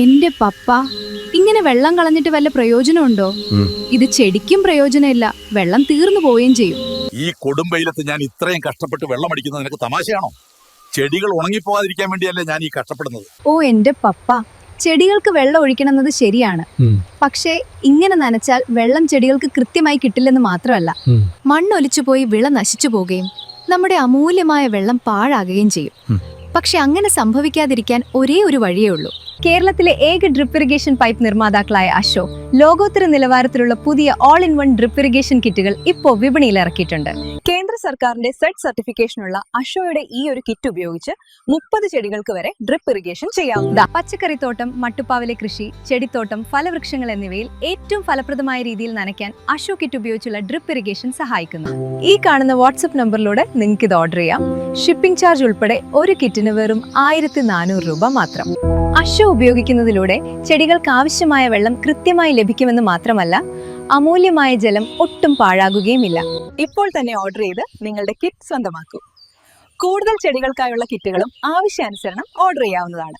എന്റെ പപ്പ ഇങ്ങനെ വെള്ളം കളഞ്ഞിട്ട് വല്ല പ്രയോജനമുണ്ടോ? ഇത് ചെടിക്കും പ്രയോജനമില്ല, വെള്ളം തീർന്നു പോവുകയും ചെയ്യും. ഈ കൊടുംവെയിലത്ത് ഞാൻ ഇത്രയും കഷ്ടപ്പെട്ട് വെള്ളം അടിക്കുന്നത് നിനക്ക് തമാശയാണോ? ചെടികൾ ഉണങ്ങിപ്പോകാതിരിക്കാൻ വേണ്ടിയല്ലേ ഞാൻ ഈ കഷ്ടപ്പെടുന്നത്. ഓ എന്റെ പപ്പ, ചെടികൾക്ക് വെള്ളം ഒഴിക്കണമെന്നത് ശരിയാണ്. പക്ഷേ ഇങ്ങനെ നനച്ചാൽ വെള്ളം ചെടികൾക്ക് കൃത്യമായി കിട്ടില്ലെന്ന് മാത്രമല്ല, മണ്ണൊലിച്ചു പോയി വിള നശിച്ചു പോവുകയും നമ്മുടെ അമൂല്യമായ വെള്ളം പാഴാകുകയും ചെയ്യും. പക്ഷെ അങ്ങനെ സംഭവിക്കാതിരിക്കാൻ ഒരേ ഒരു വഴിയേ ഉള്ളൂ. കേരളത്തിലെ ഏക ഡ്രിപ്പ് ഇറിഗേഷൻ പൈപ്പ് നിർമ്മാതാക്കളായ അശോ ലോകോത്തര നിലവാരത്തിലുള്ള പുതിയ all in one drip irrigation കിറ്റുകൾ ഇപ്പോൾ വിപണിയിൽ ഇറക്കിയിട്ടുണ്ട്. കേന്ദ്ര സർക്കാരിന്റെ സെറ്റ് സർട്ടിഫിക്കേഷനുള്ള അശോയുടെ ഈ ഒരു കിറ്റ് ഉപയോഗിച്ച് 30 ചെടികൾക്ക് വരെ ഡ്രിപ്പ് ഇറിഗേഷൻ ചെയ്യാവുന്നതാണ്. പച്ചക്കറിത്തോട്ടം, മട്ടുപ്പാവിലെ കൃഷി, ചെടിത്തോട്ടം, ഫലവൃക്ഷങ്ങൾ എന്നിവയിൽ ഏറ്റവും ഫലപ്രദമായ രീതിയിൽ നനയ്ക്കാൻ അശോ കിറ്റ് ഉപയോഗിച്ചുള്ള ഡ്രിപ്പ് ഇറിഗേഷൻ സഹായിക്കുന്നു. ഈ കാണുന്ന വാട്സ്ആപ്പ് നമ്പറിലൂടെ നിങ്ങൾക്ക് ഇത് ഓർഡർ ചെയ്യാം. ഷിപ്പിംഗ് ചാർജ് ഉൾപ്പെടെ ഒരു കിറ്റിന് വെറും 1400 രൂപ മാത്രം. അശോ ഉപയോഗിക്കുന്നതിലൂടെ ചെടികൾക്ക് ആവശ്യമായ വെള്ളം കൃത്യമായി ലഭിക്കുമെന്ന് മാത്രമല്ല, അമൂല്യമായ ജലം ഒട്ടും പാഴാകുകയുമില്ല. ഇപ്പോൾ തന്നെ ഓർഡർ ചെയ്ത് നിങ്ങളുടെ കിറ്റ് സ്വന്തമാക്കൂ. കൂടുതൽ ചെടികൾക്കായുള്ള കിറ്റുകളും ആവശ്യാനുസരണം ഓർഡർ ചെയ്യാവുന്നതാണ്.